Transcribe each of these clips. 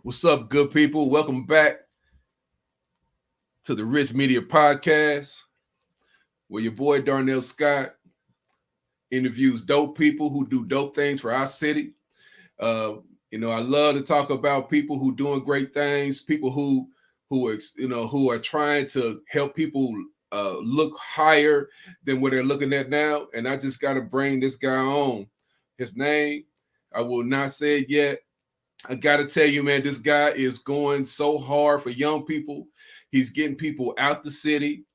What's up, good people? Welcome back to the Rich Media Podcast, where your boy Darnell Scott interviews dope people who do dope things for our city. Uh, I love to talk about people who doing great things, people who are trying to help people look higher than what they're looking at now. And I just got to bring this guy on. His name, I will not say it yet. I got to tell you, man, this guy is going so hard for young people. He's getting people out the city,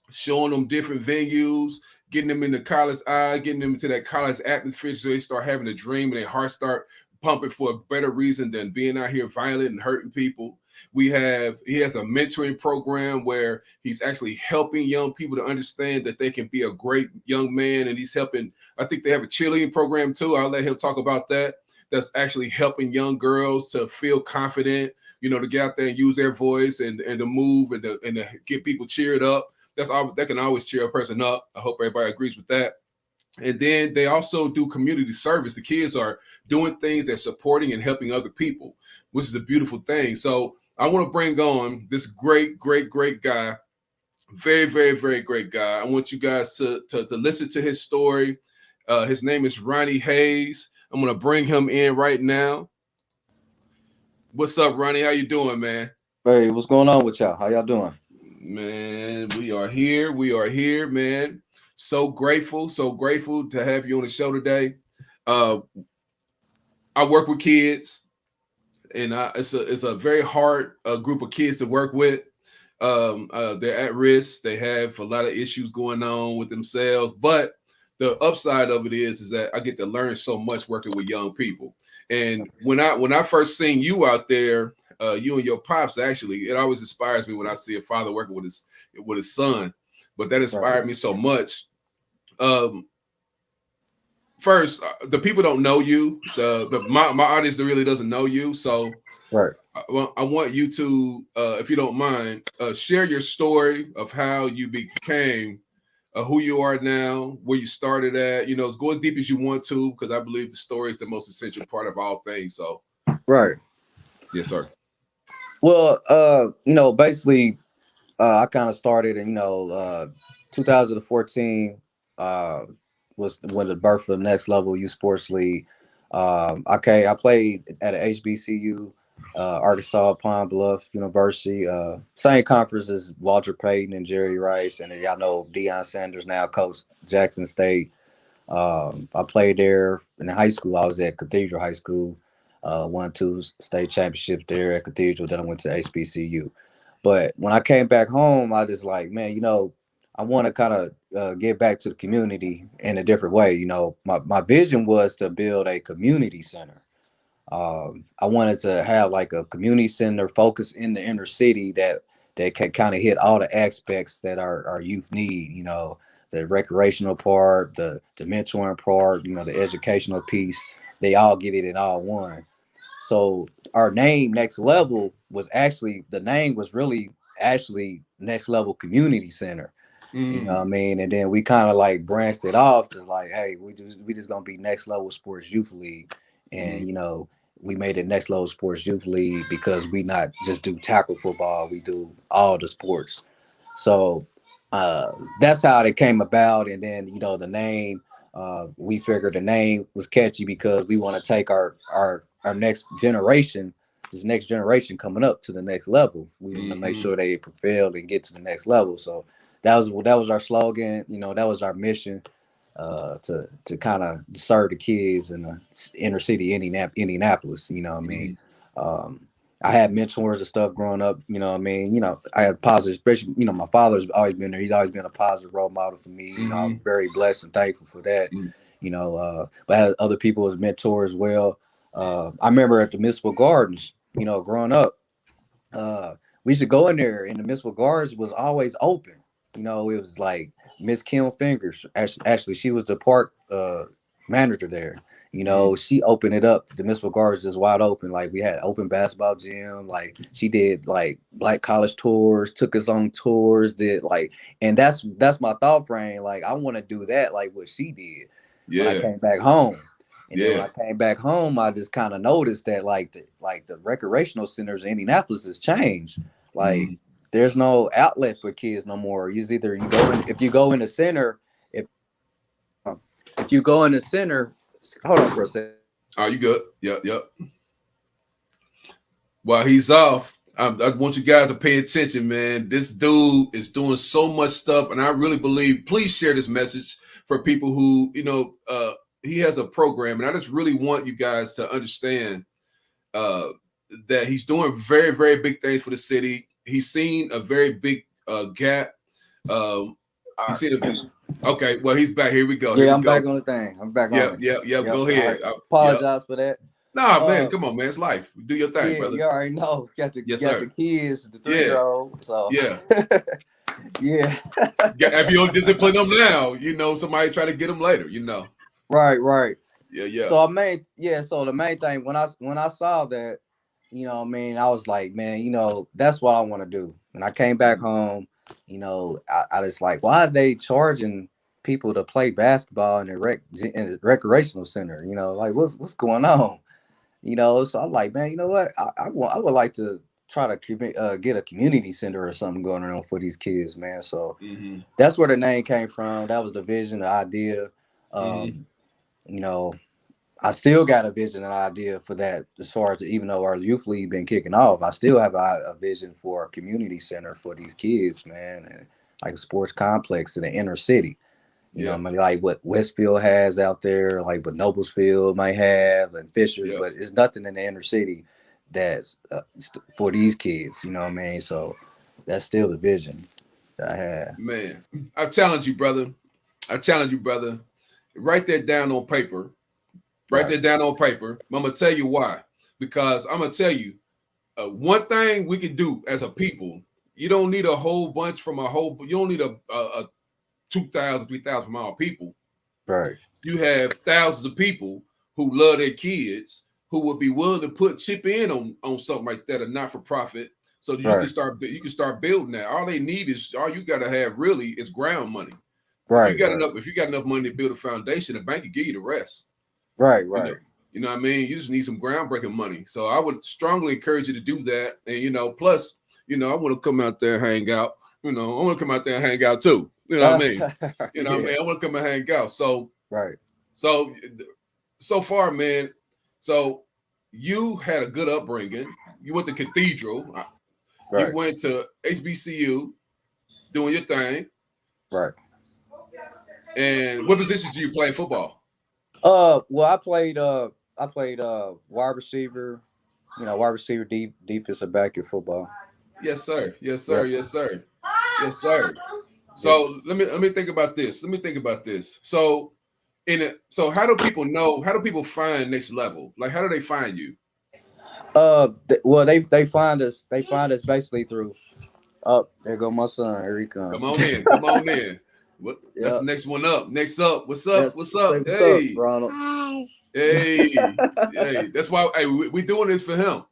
showing them different venues, getting them in the college eye, getting them into that college atmosphere so they start having a dream and their heart start pumping for a better reason than being out here violent and hurting people. He has a mentoring program where he's actually helping young people to understand that they can be a great young man, and he's helping. I think they have a cheerleading program too. I'll let him talk about that. That's actually helping young girls to feel confident, to get out there and use their voice and to move and to get people cheered up. That can always cheer a person up. I hope everybody agrees with that. And then they also do community service. The kids are doing things that's supporting and helping other people, which is a beautiful thing. So I want to bring on this great, great, great guy. Very, very, very great guy. I want you guys to listen to his story. His name is Ronnie Hayes. I'm going to bring him in right now. What's up, Ronnie? How you doing, man? Hey, what's going on with y'all? How y'all doing? Man, we are here. We are here, man. So grateful to have you on the show today. Uh, I work with kids, and it's a very hard group of kids to work with. They're at risk. They have a lot of issues going on with themselves, but the upside of it is that I get to learn so much working with young people. And when I first seen you out there, you and your pops, actually, it always inspires me when I see a father working with his son. But that inspired me so much. First, the people don't know you. My audience really doesn't know you, so Right. I want you to, if you don't mind, share your story of how you became who you are now, where you started at. Go as deep as you want to, because I believe the story is the most essential part of all things. So, Right. yes, sir. Well, basically, I kind of started in, 2014 uh, was when the birth of the Next Level Youth Sports League. I played at a HBCU, Arkansas Pine Bluff University, same conference as Walter Payton and Jerry Rice, and y'all know Deion Sanders now, coach Jackson State. I played there in high school. I was at Cathedral High School, won two state championships there at Cathedral. Then I went to HBCU. But when I came back home, I just like, man, I want to kind of get back to the community in a different way. My vision was to build a community center. I wanted to have like a community center focus in the inner city that can kind of hit all the aspects that our youth need. The recreational part, the mentoring part, the educational piece. They all get it in all one. So our name, Next Level, was actually the name was really actually Next Level Community Center. You know what I mean? And then we kind of like branched it off to like, hey, we just gonna be Next Level Sports Youth League, and we made it Next Level Sports Youth League because we not just do tackle football, we do all the sports. So that's how it came about. And then the name, we figured the name was catchy because we want to take our next generation, this next generation coming up to the next level. We want to make sure they prevail and get to the next level. So that was our slogan. That was our mission, to kind of serve the kids in the inner city Indianapolis. You know what I mean? I had mentors and stuff growing up. You know what I mean? I had positive, especially, my father's always been there. He's always been a positive role model for me. I'm very blessed and thankful for that. But I had other people as mentors as well. I remember at the Municipal Gardens, growing up, we used to go in there, and the Municipal Gardens was always open. It was like Miss Kim Fingers. Actually, she was the park manager there. She opened it up. The Municipal Gardens is wide open. Like, we had open basketball gym. Like, she did like Black college tours, took us on tours, did like, and that's my thought frame. Like, I want to do that, like what she did when I came back home. And then when I came back home, I just kind of noticed that the recreational centers in Indianapolis has changed. Like there's no outlet for kids no more. Either you go in, if you go in the center, if if you go in the center, hold on for a second. Oh, you good? Yep. While he's off, I want you guys to pay attention, man. This dude is doing so much stuff, and I really believe. Please share this message for people who, he has a program, and I just really want you guys to understand that he's doing very, very big things for the city. He's seen a very big gap. He's seen a okay. Well, he's back. Here we go. Yeah, I'm back on the thing. I'm back on it. Yeah. Go ahead. Right. Apologize for that. Nah, man, come on, man. It's life. Do your thing, brother. You already know. Got the kids, the 3-year-old. So yeah. Yeah. If you don't discipline them now, somebody try to get them later, Right. Yeah. So the main thing when I saw that, I was like, man, that's what I want to do. When I came back home, I just like, why are they charging people to play basketball in the recreational center? Like what's going on? So I'm like, man, you know what? I would like to try to get a community center or something going on for these kids, man. So that's where the name came from. That was the vision, the idea. I still got a vision and idea for that. As far as even though our youth league been kicking off, I still have a vision for a community center for these kids, man, and like a sports complex in the inner city. Like what Westfield has out there, like what Noblesville might have, and Fisher, but it's nothing in the inner city that's for these kids. You know what I mean? So that's still the vision that I have. Man, I challenge you, brother. Write that down on paper. That down on paper. I'm gonna tell you why. Because I'm gonna tell you one thing we can do as a people. You don't need a whole bunch from you don't need a 2,000, 3,000 mile people. Right. You have thousands of people who love their kids, who would be willing to chip in on something like that, a not for profit, so that you can start building that. All you got to have really is ground money. Right. If you got enough money to build a foundation, the bank can give you the rest. Right. You know what I mean? You just need some groundbreaking money. So I would strongly encourage you to do that. And plus, I want to come out there and hang out. I want to come out there and hang out too. You know what I mean? What I mean? I want to come and hang out. So so far, man. So you had a good upbringing. You went to Cathedral. Right. You went to HBCU, doing your thing. Right. And what positions do you play in football? Well, I played wide receiver. Wide receiver, defensive back in football. Yes, sir. So let me think about this. So how do people know? How do people find Next Level? Like, how do they find you? Well, they find us. They find us basically through. Oh, there go my son. Here he comes. Come on in. What? That's the next one up. Next up. What's up? What's up? Hey, up, Ronald. Hi. Hey. That's why. Hey, we doing this for him.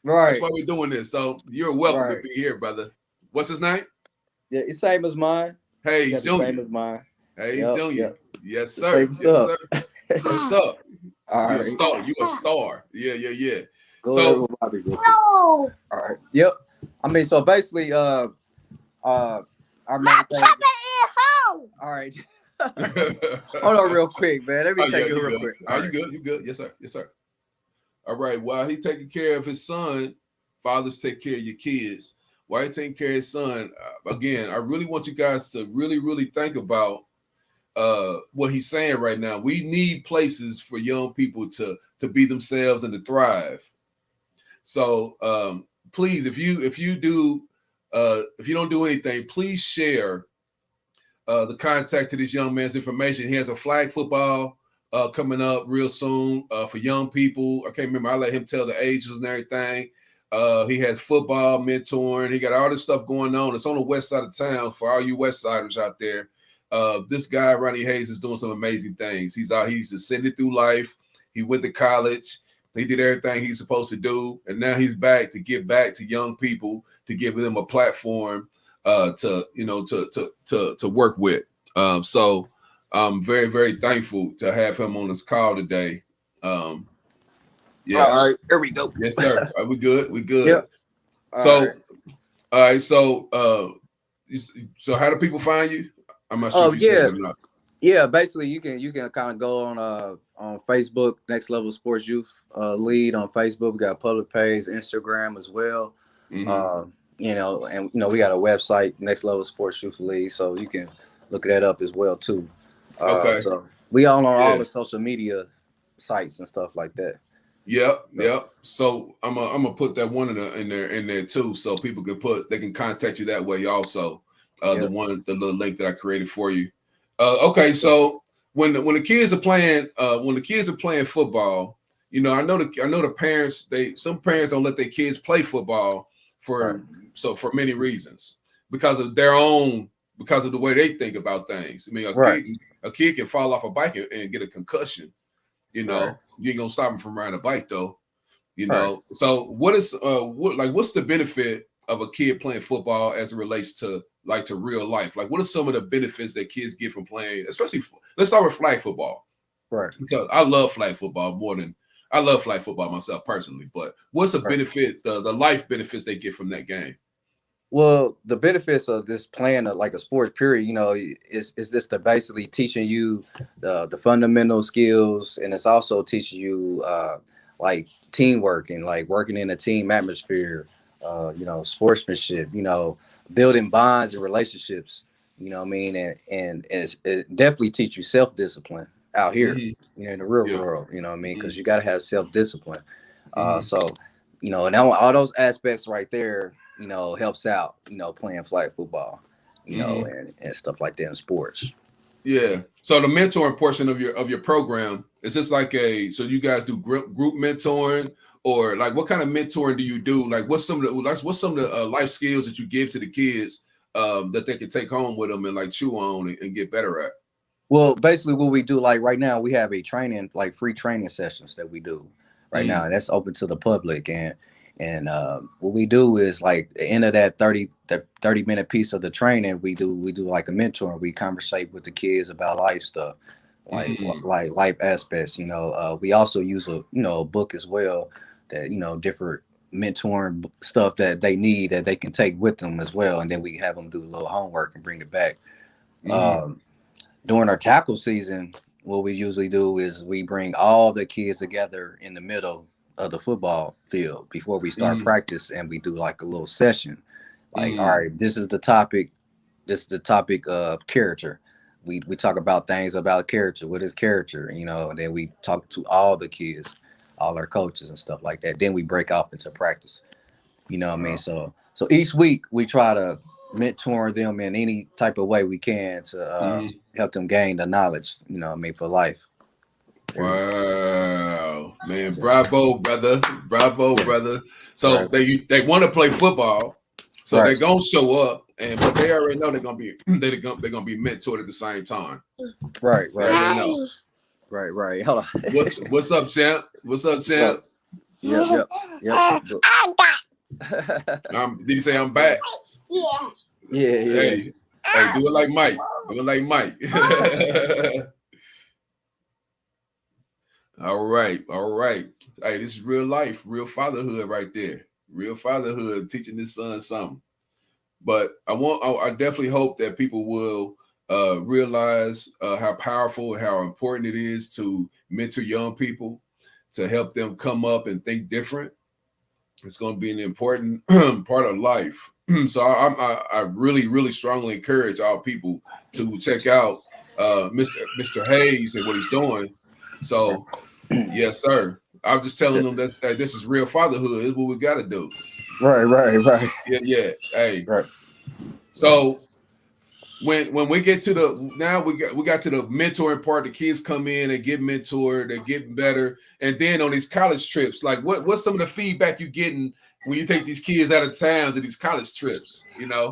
Right. That's why we're doing this. So you're welcome to be here, brother. What's his name? Yeah, it's same as mine. Hey, Junior. Same as mine. Hey, Junior. Yep. Yes, sir. What's up? What's up? All right. You a star. Yeah. No. All right. Yep. I mean, so basically, our main thing. All right. Hold on, real quick, man. Let me take it real quick. Are you good? You good? Yes, sir. All right. While he taking care of his son, fathers take care of your kids. While he taking care of his son, again, I really want you guys to really, really think about what he's saying right now. We need places for young people to be themselves and to thrive. So please, if you don't do anything, please share the contact to this young man's information. He has a flag football coming up real soon for young people. I can't remember. I let him tell the ages and everything. He has football mentoring. He got all this stuff going on. It's on the west side of town for all you West Siders out there. This guy, Ronnie Hayes, is doing some amazing things. He's ascended through life. He went to college. He did everything he's supposed to do. And now he's back to give back to young people, to give them a platform to work with. So I'm very, very thankful to have him on this call today. Um, All yeah, right, here we go. yes, sir. We good. We good. Yep. All So, right. all right. So, so how do people find you? I'm not sure if Oh you said yeah, that or not. yeah. Basically, you can kind of go on Facebook, Next Level Sports Youth Lead on Facebook. We got a public page, Instagram as well. Hmm. Uh, and we got a website, Next Level Sports Youth League, so you can look that up as well too. Okay. So we all on all Yeah. the social media sites and stuff like that. Yep. So, Yep. So I'm gonna put that one in there too, so people can they can contact you that way also. yeah. The little link that I created for you. Okay. So when the kids are playing football, I know the parents, some parents don't let their kids play football Right. for many reasons, because of their own, because of the way they think about things. I mean, Right. a kid can fall off a bike and get a concussion. Right. You ain't gonna stop him from riding a bike though. Right. So what's the benefit of a kid playing football as it relates to real life? Like, what are some of the benefits that kids get from playing, especially let's start with flag football, Right. because I love flag football more than I love flag football myself personally. But what's the Right. benefit, the life benefits they get from that game? Well, the benefits of this playing like a sports period, is this to basically teaching you the fundamental skills, and it's also teaching you like teamwork and like working in a team atmosphere, sportsmanship, building bonds and relationships. You know what I mean, and it definitely teach you self discipline out here, Hmm. in the real Yeah. world. You know what I mean, Hmm. because you got to have self discipline. Hmm. So and all those aspects right there, helps out, playing flag football, Hmm. and stuff like that in sports. Yeah. So the mentoring portion of your program, is this like so you guys do group mentoring, or like what kind of mentoring do you do? Like what's some of the life skills that you give to the kids, that they can take home with them and like chew on and get better at? Well, basically, what we do, like right now, we have a training, like free training sessions that we do right now, Mm, and that's open to the public. And what we do is like the end of that 30-minute piece of the training, we do like a mentor. We conversate with the kids about life stuff, mm, like life aspects. We also use a book as well, that different mentoring stuff that they need that they can take with them as well, and then we have them do a little homework and bring it back. mm, Um, During our tackle season, what we usually do is we bring all the kids together in the middle of the football field before we start mm, practice, and we do like a little session. Like, all mm. right, this is the topic. This is the topic of character. We talk about things about character. What is character? And then we talk to all the kids, all our coaches and stuff like that. Then we break off into practice. You know what I mean? Wow. So each week we try to mentor them in any type of way we can to Mm. help them gain the knowledge. You know what I mean, for life. Period. Wow, man, Yeah. bravo, brother, bravo, Yeah. brother. So Right. they want to play football, so Right. they're gonna show up, but they already know they're gonna be they're gonna be mentored at the same time. Right. They Right. already know. Right. Right. Hold on. What's up, champ? What's up, champ? So, yep. Yep. Did he say I'm Yeah. back? Yeah. Yeah. Hey, hey, do it like Mike. Do it like Mike. All right, all right. Hey, this is real life, real fatherhood right there. Real fatherhood, teaching this son something. But I definitely hope that people will realize how powerful, how important it is to mentor young people, to help them come up and think different. It's going to be an important part of life. So I really, really strongly encourage all people to check out Mr. Hayes and what he's doing. So yes, sir. I'm just telling them that this is real fatherhood. Is what we got to do. Right. Right. Right. Yeah, yeah. Hey, Right. Right. so when we get to we got to the mentoring part, the kids come in and get mentored, they're getting better, and then on these college trips, like what's some of the feedback you getting when you take these kids out of town to these college trips?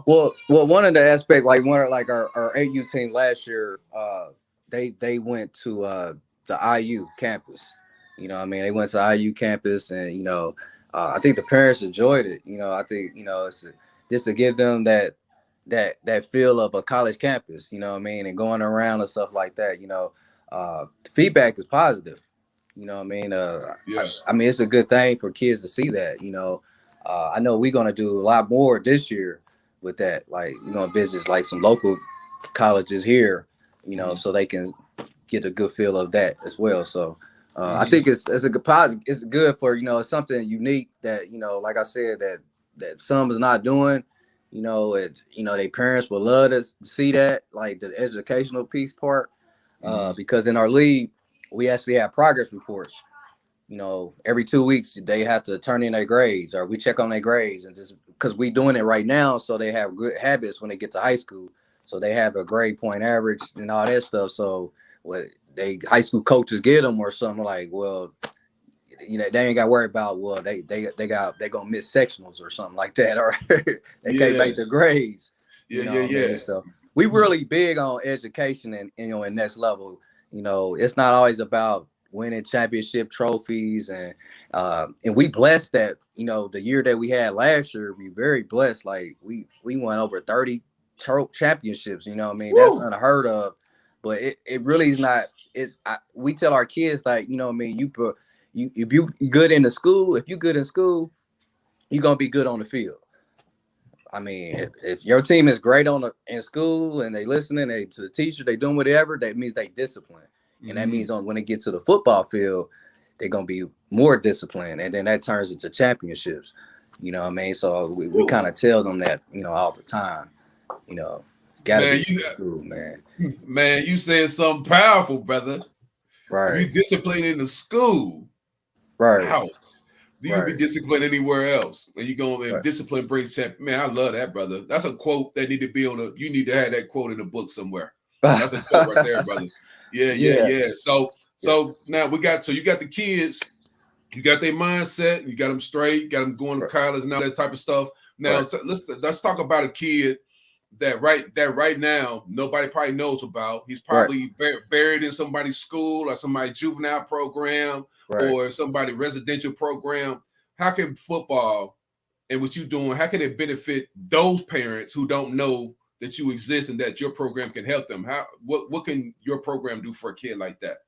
Well, one of the aspect, like one of like our AU team last year, they went to the IU campus. You know, what I mean, they went to IU campus, and I think the parents enjoyed it. I think it's just to give them that feel of a college campus. You know what I mean, and going around and stuff like that. The feedback is positive. You know what I mean? Yeah. I mean, it's a good thing for kids to see that. You know, I know we're gonna do a lot more this year with that. Like, you know, visit like some local colleges here. You know, Mm-hmm. so they can get a good feel of that as well. So I Mm-hmm. think it's a good positive. It's good for, you know, it's something unique that, you know, like I said, that some is not doing. You know, their parents would love to see that, like the educational piece part, Mm-hmm. because in our league we actually have progress reports. You know, every 2 weeks they have to turn in their grades, or we check on their grades, and just because we doing it right now, so they have good habits when they get to high school. So they have a grade point average and all that stuff. So what they high school coaches get them or something like, well, you know, they ain't got to worry about, well, they gonna miss sectionals or something like that, or they can't Yeah. make the grades. Yeah. You Yeah. know what I Yeah. mean? So we really big on education, and, you know, in next level. You know, it's not always about winning championship trophies, and we blessed that, you know, the year that we had last year, we very blessed. Like we won over 30 championships. You know what I mean? That's Woo. unheard of. But it really is not. We tell our kids, like, you know what I mean, you if you good in the school, if you good in school, you're gonna be good on the field. I mean, if your team is great in school and they listening, to the teacher, they doing whatever, that means they discipline. And that Mm-hmm. means when they get to the football field, they're gonna be more disciplined, and then that turns into championships. You know what I mean? So we Woo. kind of tell them that, you know, all the time. You know, gotta Man, be in school, man. you said something powerful, brother. If you Right, discipline in the school right, house, you can be right, disciplined anywhere else. And you go and right. discipline brings champ. Man, I love that, brother. That's a quote that need to be on a. You need to have that quote in a book somewhere. That's a quote right there, brother. Yeah, yeah, Yeah, yeah. So, yeah, so now you got the kids. You got their mindset. You got them straight. You got them going to right, college and all that type of stuff. Now right, let's talk about a kid that right now nobody probably knows about. He's right, probably buried in somebody's school or somebody's juvenile program right. or somebody's residential program. How can football and what you doing? How can it benefit those parents who don't know that you exist and that your program can help them? What can your program do for a kid like that?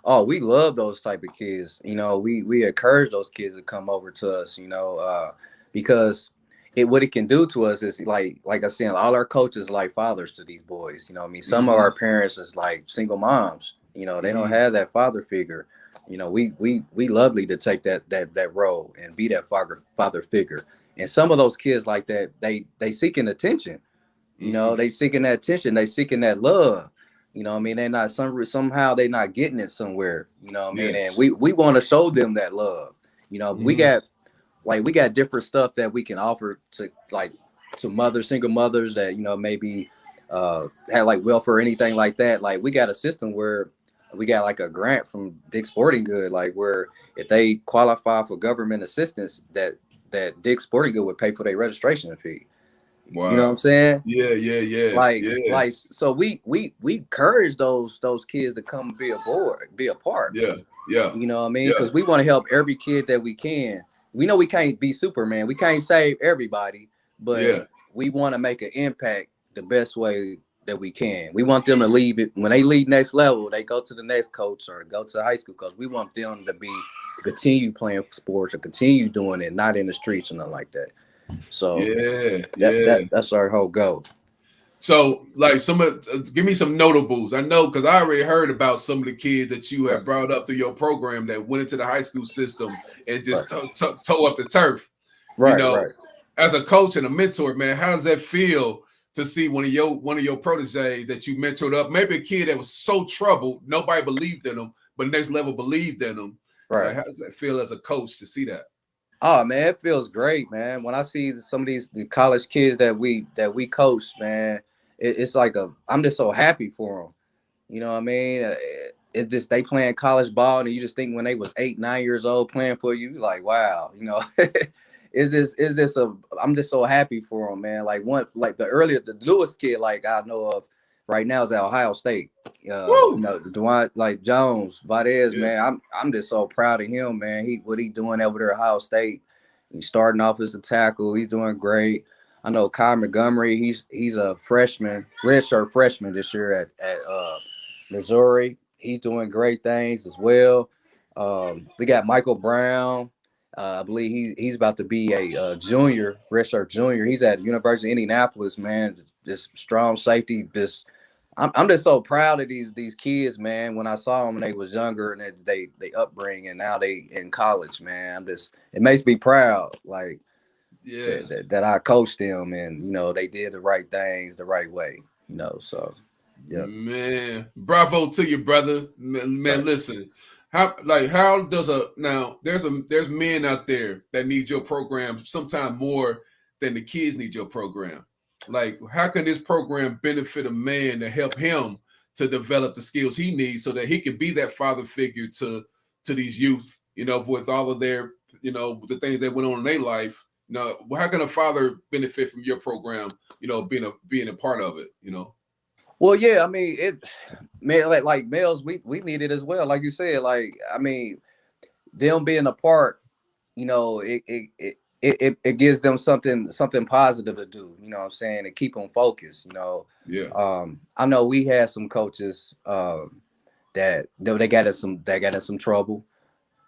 Oh, we love those type of kids. You know, we encourage those kids to come over to us. You know, because what it can do to us is, like I said, all our coaches are like fathers to these boys. You know, I mean, some of our Mm-hmm. parents is like single moms. You know, they don't Mm-hmm. have that father figure. You know, we lovely to take that role and be that father figure. And some of those kids like that, they seeking attention. You know, Mm-hmm. they seeking that attention, they seeking that love. You know what I mean? They're not somehow they're not getting it somewhere. You know what I mean? Yeah. And we want to show them that love. You know, Mm-hmm. we got different stuff that we can offer to mothers, single mothers that, you know, maybe have like welfare or anything like that. Like, we got a system where we got like a grant from Dick Sporting Good, like where if they qualify for government assistance, that Dick Sporting Good would pay for their registration fee. You know what I'm Wow. saying? Yeah. Yeah. Yeah. Yeah. So we encourage those kids to come be aboard, be a part. Yeah. Yeah. You know what I mean? Yeah. Because we want to help every kid that we can. We know we can't be Superman, we can't save everybody, but Yeah. we want to make an impact the best way that we can. We want them to leave it when they leave next level, they go to the next coach or go to high school coach. We want them to continue playing sports or continue doing it, not in the streets or nothing like that. So Yeah. Yeah. that's our whole goal. So, like, give me some notables. I know because I already heard about some of the kids that you Right, have brought up through your program that went into the high school system and right, just toe up the turf. You right, know, right. as a coach and a mentor, man, how does that feel to see one of your proteges that you mentored up? Maybe a kid that was so troubled, nobody believed in him, but next level believed in him. Right. Like, how does that feel as a coach to see that? Oh man, it feels great, man. When I see some of the college kids that we coach, man, it's like I'm just so happy for them. You know what I mean? It's just they playing college ball, and you just think when they was 8, 9 years old playing for you, like, wow, you know, I'm just so happy for them, man. Like, the newest kid, like, I know of right now, is at Ohio State. You Woo! know, Dewan, like Jones, Valdez, Yeah. man. I'm just so proud of him, man. What he doing over there at Ohio State. He's starting off as a tackle. He's doing great. I know Kyle Montgomery. He's a freshman, redshirt freshman this year at Missouri. He's doing great things as well. We got Michael Brown. I believe he's about to be a junior, redshirt junior. He's at University of Indianapolis, man. Just strong safety. Just I'm just so proud of these kids, man. When I saw them when they was younger and they upbringing, and now they in college, man. It makes me proud, like Yeah. that I coached them, and they did the right things the right way, So yeah, Man, bravo to you, brother. Man, right. listen. How does there's men out there that need your program sometimes more than the kids need your program. Like, how can this program benefit a man to help him to develop the skills he needs so that he can be that father figure to these youth, with all of their, the things that went on in their life. How can a father benefit from your program, being a part of it? Well, yeah, I mean man, like males, we need it as well. Like you said, like I mean, them being apart, it gives them something positive to do. You know what I'm saying, to keep them focused. Yeah. I know we had some coaches that got us some trouble.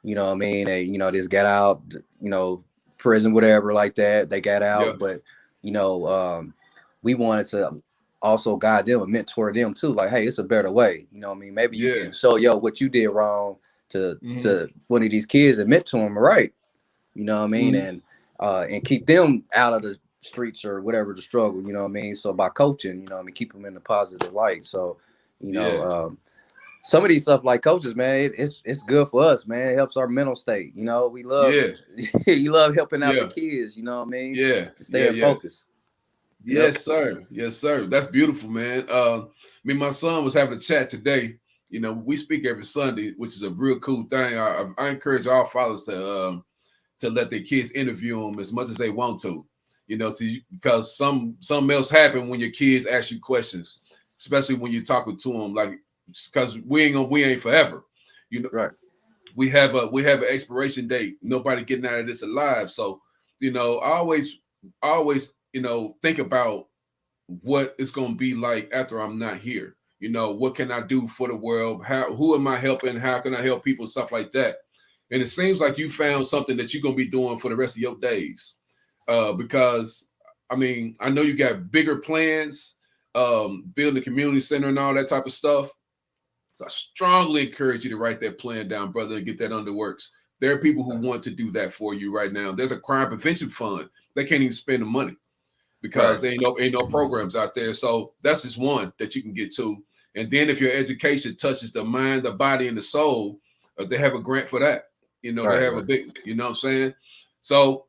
You know what I mean? They, just got out, prison, whatever, like that. They got Yeah. out, but you know, um, we wanted to also guide them and mentor them too. Like, hey, it's a better way. You know what I mean? Maybe you Yeah. can show what you did wrong to Hmm. to one of these kids and mentor them right. You know what I mean? Hmm. And keep them out of the streets or whatever the struggle. You know what I mean? So by coaching, keep them in the positive light. So, you know, Yeah. um, some of these stuff like coaches, man, it's good for us, man. It helps our mental state. We love Yeah. you love helping out the Yeah. kids. You know what I mean? Yeah. And Yeah. staying Yeah. focused. Yep. Yes, sir. Yes, sir. That's beautiful, man. Me and my son was having a chat today. We speak every Sunday, which is a real cool thing. I encourage all fathers to let their kids interview them as much as they want to. Because some else happen when your kids ask you questions, especially when you're talking to them. Like, because we ain't forever. You know, Right. we have an expiration date. Nobody getting out of this alive. So, I always think about what it's going to be like after I'm not here. What can I do for the world? Who am I helping? How can I help people? Stuff like that. And it seems like you found something that you're going to be doing for the rest of your days. Because I mean, I know you got bigger plans, building a community center and all that type of stuff. I strongly encourage you to write that plan down, brother, and get that under works. There are people who want to do that for you right now. There's a crime prevention fund. They can't even spend the money because Right. there ain't no programs out there. So that's just one that you can get to. And then if your education touches the mind, the body, and the soul, they have a grant for that. They Right. have a Right. big, what I'm saying? So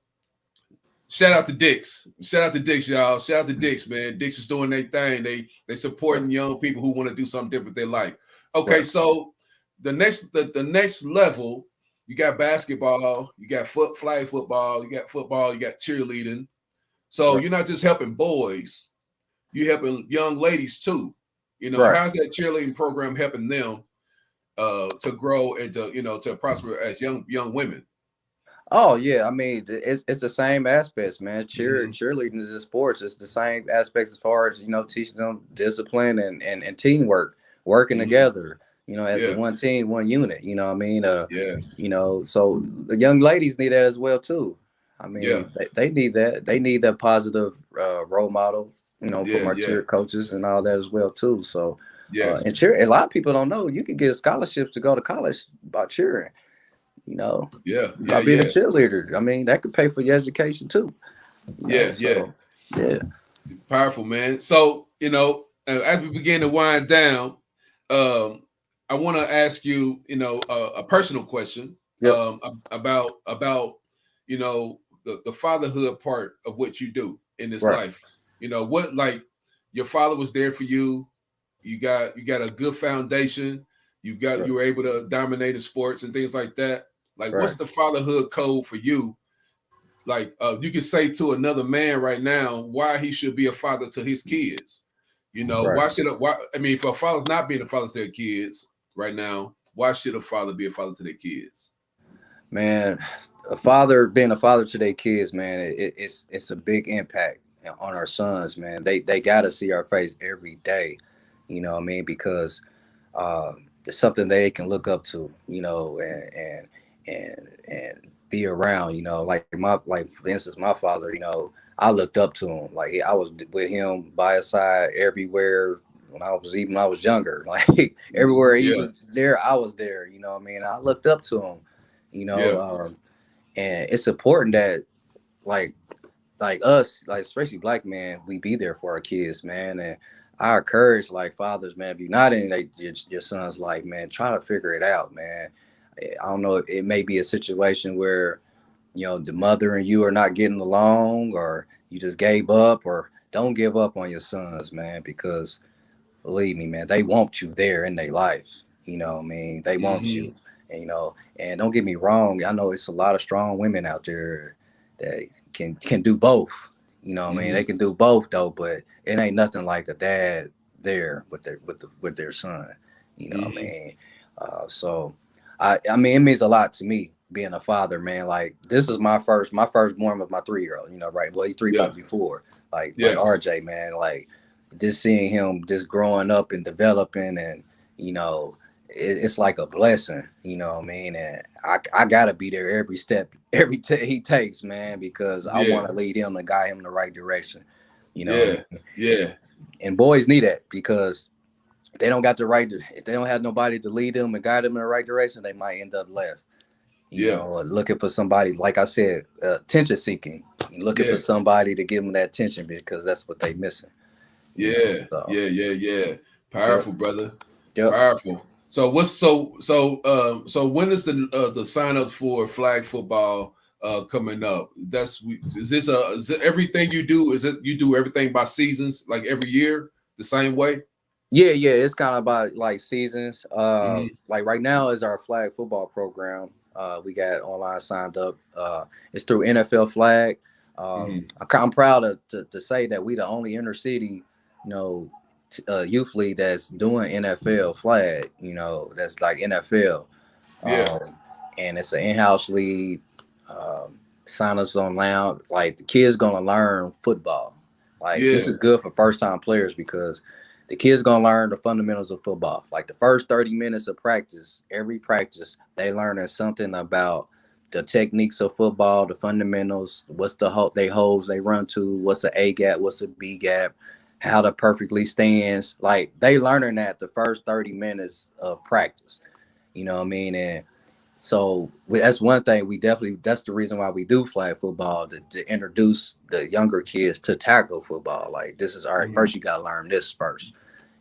shout out to Dix. Shout out to Dix, y'all. Shout out to Dix, man. Dix is doing their thing. They Right. supporting young people who want to do something different with their life. Okay, Right. so the next level, you got basketball, you got flag football, you got cheerleading. So Right. you're not just helping boys, you're helping young ladies too. Right. How's that cheerleading program helping them to grow and to prosper as young women? Oh yeah, I mean it's the same aspects, man. Mm-hmm. Cheerleading is a sports. It's the same aspects as far as teaching them discipline and teamwork, working Mm-hmm. together. As a Yeah, one team, one unit. You know what I mean? yeah, So the young ladies need that as well too. I yeah, mean they need that. They need that positive role model. yeah, From our yeah, cheer coaches and all that as well too. So, yeah, and cheer. A lot of people don't know you can get scholarships to go to college by cheering you know, yeah, yeah, by being a yeah, cheerleader. I mean, that could pay for your education too. yeah, yeah. So yeah, Powerful, man. So, as we begin to wind down, um, I want to ask you, a personal question yep, about the fatherhood part of what you do in this right, life. What, like, your father was there for you. You got a good foundation. right, You were able to dominate in sports and things like that. Like, what's right, the fatherhood code for you? Like, you could say to another man right now why he should be a father to his kids. right. Why I mean, for fathers not being a father to their kids right now, why should a father be a father to their kids? Man, a father being a father to their kids, man, it's a big impact on our sons, man. They got to see our face every day. You know what I mean? Because something they can look up to, you know, and be around, you know, like for instance, my father, you know, I looked up to him. Like I was with him by his side everywhere when I was younger. Like everywhere he Yeah. was there, I was there. You know what I mean? I looked up to him. You know, Yeah. and it's important that like us, like especially black men, we be there for our kids, man. And I encourage like fathers, man, if you're not in like your son's life, man, try to figure it out, man. I don't know. It may be a situation where you know the mother and you are not getting along, or you just gave up, or don't give up on your sons, man, because believe me, man, they want you there in their life. You know what I mean? They want Mm-hmm. you. And, you know, and don't get me wrong, I know it's a lot of strong women out there that can do both. You know what I mean? Mm-hmm. They can do both though, but it ain't nothing like a dad there with their son. You know what I Mm-hmm. mean? So I mean it means a lot to me being a father, man. Like this is my firstborn was my 3 year old, you know, right? Well he's three Yeah. months before. Like Yeah. RJ, man, like just seeing him just growing up and developing and you know it's like a blessing, you know what I mean? And I gotta be there every step he takes, man, because I Yeah. want to lead him and guide him in the right direction, you know what I Yeah. mean? Yeah. And boys need that because they don't got the right if they don't have nobody to lead them and guide them in the right direction, they might end up left, you Yeah. know, or looking for somebody, like I said, attention seeking, looking for Yeah. somebody to give them that attention because that's what they missing, you know. Yeah. So Yeah. Yeah. Yeah. yep, Powerful, brother. yep. Powerful. So what's so when is the sign up for flag football coming up? Is it everything you do? Is it you do everything by seasons, like every year, the same way? Yeah, yeah, it's kind of about like seasons. Mm-hmm. Like right now is our flag football program. We got online signed up. It's through NFL Flag. Mm-hmm. I'm proud to say that we the only inner city, you know, youth league that's doing NFL Flag. You know, that's like NFL. Yeah. Um, and it's an in-house league. Sign us online. Like the kids gonna learn football. Like this Yeah. is good for first-time players because the kids gonna learn the fundamentals of football. Like the first 30 minutes of practice, every practice, they learning something about the techniques of football, the fundamentals, what's they holes they run to, what's the A gap, what's the B gap, how to perfectly stands. Like they learning that the first 30 minutes of practice. You know what I mean? And so that's one thing we definitely. That's the reason why we do flag football to introduce the younger kids to tackle football. Like this is all right. Mm-hmm. First, you gotta learn this first.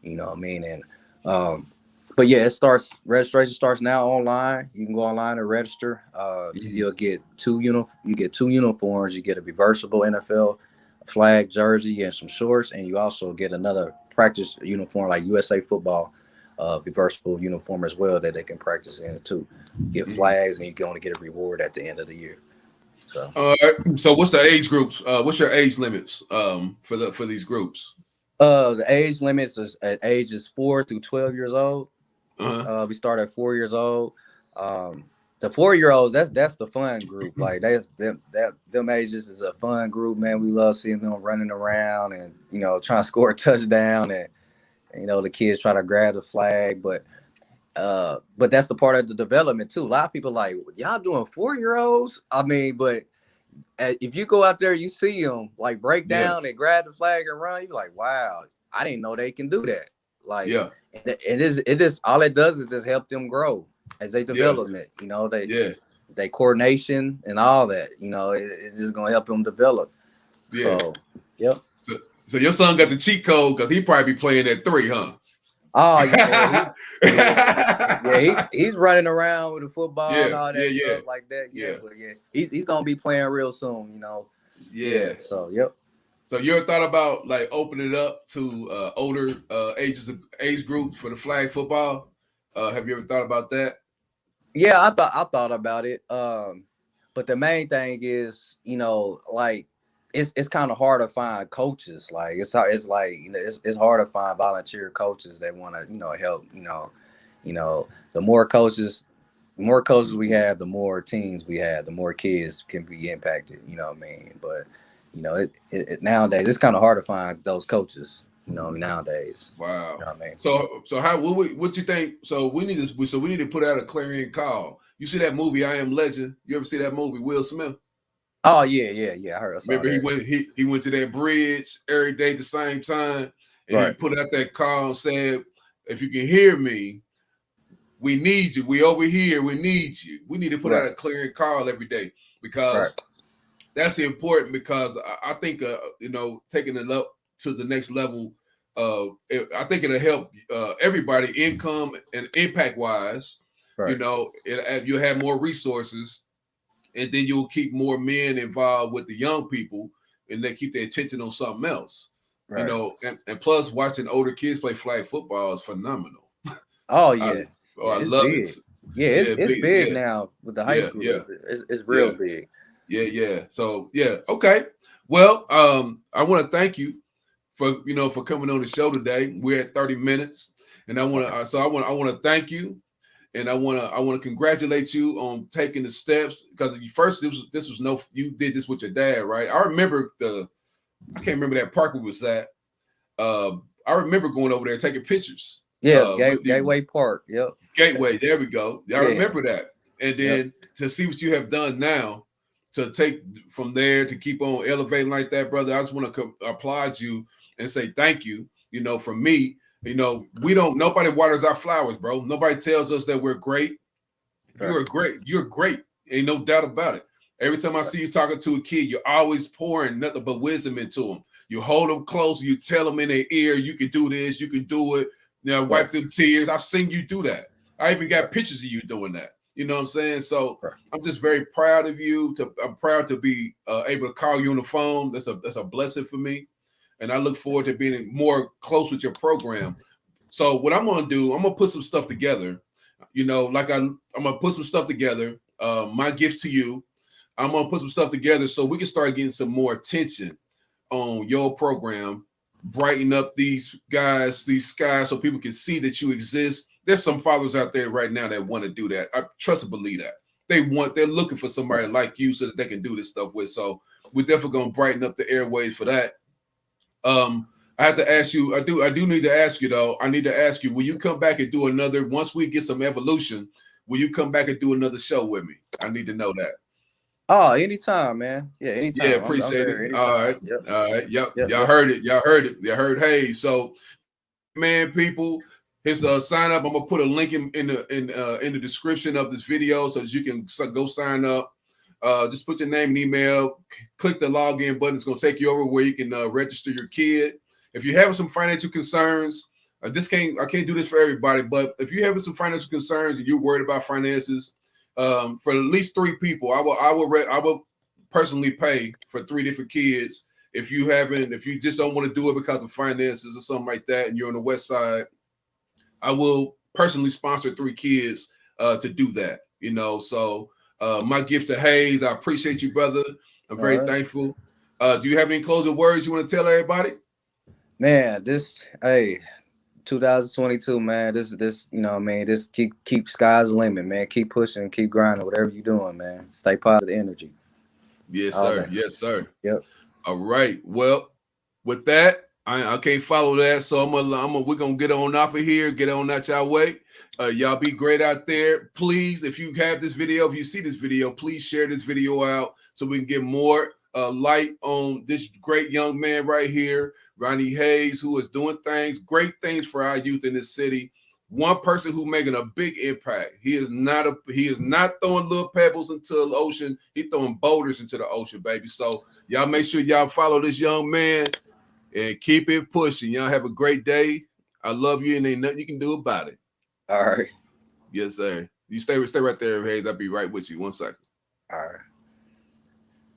You know what I mean? And um, but yeah, it starts. Registration starts now online. You can go online and register. Mm-hmm. You'll get You get two uniforms. You get a reversible NFL flag jersey and some shorts, and you also get another practice uniform like USA Football reversible uniform as well that they can practice in too. Get Mm-hmm. flags and you're going to get a reward at the end of the year. So All right. So what's the age groups? What's your age limits for these groups? the age limits is at ages 4 through 12 years old. Uh-huh. We start at 4 years old. Um, the 4 year olds, that's the fun group. Like that's them ages is a fun group, man. We love seeing them running around and you know trying to score a touchdown and you know the kids try to grab the flag, but that's the part of the development too. A lot of people like y'all doing 4 year olds. I mean, but if you go out there, you see them like break Yeah. down and grab the flag and run. You're like, wow, I didn't know they can do that. Like, Yeah. it is all it does is just help them grow as they Yeah. development. You know, Yeah. they coordination and all that. You know, it's just gonna help them develop. Yeah. So, yep. So your son got the cheat code because he probably be playing at 3, huh? Oh yeah, yeah. Yeah, he's running around with the football and Yeah. all Yeah. that Yeah. stuff like that. Yeah, Yeah. but yeah, he's gonna be playing real soon. You know. Yeah. Yeah. So yep. So you ever thought about like opening it up to older age groups for the flag football? Have you ever thought about that? Yeah, I thought about it. But the main thing is, you know, like it's kind of hard to find coaches. Like it's like you know it's hard to find volunteer coaches that want to you know help. You know the more coaches we have, the more teams we have, the more kids can be impacted. You know what I mean? But you know nowadays it's kind of hard to find those coaches. nowadays. Wow. You know what I mean? So how what you think? So we need to put out a clarion call. You see that movie I Am Legend? You ever see that movie, Will Smith? Oh yeah. I saw Remember that. he went to that bridge every day at the same time, and he Right. put out that call and said, "If you can hear me, we need you. We over here. We need you. We need to put out Right. a clarion call every day Right. because that's important. Because I think taking it up to the next level, I think it'll help everybody, income and impact wise. Right. You'll have more resources, and then you'll keep more men involved with the young people, and they keep their attention on something else. Right. And plus watching older kids play flag football is phenomenal. Oh I yeah. Yeah, I it's love it. big. Yeah, Yeah, it's big. big Yeah, now with the high yeah, yeah, schoolers. It's real yeah, big. yeah. So yeah, okay. Well, I want to thank you for coming on the show today. We're at 30 minutes, and I want to I want to thank you, and I want to congratulate you on taking the steps, because first you did this with your dad, right? I can't remember that park we was at. I remember going over there taking pictures Yeah, with you. Gateway Park. Yep. Gateway, there we go. I Yeah. remember that. And Yep. then to see what you have done now, to take from there to keep on elevating like that, brother, I just want to applaud you and say thank you. From me, nobody waters our flowers, bro. Nobody tells us that we're great. Right. You're great. Ain't no doubt about it. Every time I see you talking to a kid, you're always pouring nothing but wisdom into them. You hold them close, you tell them in their ear, you can do this, you can do it. Wipe them tears. I've seen you do that. I even got pictures of you doing that. You know what I'm saying? So I'm just very proud of you. I'm proud to be able to call you on the phone. That's a blessing for me, and I look forward to being more close with your program. So what I'm gonna do, I'm gonna put some stuff together. I'm gonna put some stuff together. My gift to you, I'm gonna put some stuff together so we can start getting some more attention on your program, brighten up these skies, so people can see that you exist. There's some fathers out there right now that want to do that. I trust and believe that. They're looking for somebody like you so that they can do this stuff with. So we're definitely gonna brighten up the airways for that. I have to ask you, I do need to ask you though. I need to ask you, will you come back and do another, once we get some evolution, will you come back and do another show with me? I need to know that. Oh, anytime, man. Yeah, anytime. Yeah, I'm appreciate there it. anytime. All right. Yep. All right. Yep. Yep. Y'all heard it. You heard Hayes. So man, people, his sign up. I'm gonna put a link in the description of this video so that you can go sign up. Just put your name and email, click the login button. It's gonna take you over where you can register your kid. If you're having some financial concerns, I can't do this for everybody, but if you're having some financial concerns and you're worried about finances, for at least 3 people, I will personally pay for 3 different kids. If you just don't want to do it because of finances or something like that, and you're on the west side, I will personally sponsor 3 kids to do that. So my gift to Hayes, I appreciate you, brother. I'm very thankful. Do you have any closing words you want to tell everybody? Man, 2022, man. This, you know what I mean? Just keep sky's the limit, man. Keep pushing, keep grinding, whatever you're doing, man. Stay positive energy. Yes, sir. Yes, sir. Yep. All right. Well, with that, I can't follow that, so we're gonna get on off of here, get on out y'all way. Y'all be great out there. Please, if you have this video, if you see this video, please share this video out so we can get more light on this great young man right here, Ronnie Hayes, who is doing great things for our youth in this city. One person who making a big impact. He is not throwing little pebbles into the ocean. He's throwing boulders into the ocean, baby. So y'all make sure y'all follow this young man and keep it pushing. Y'all have a great day. I love you, and ain't nothing you can do about it. All right. Yes, sir. You stay right there, Hayes. I'll be right with you. 1 second. All right.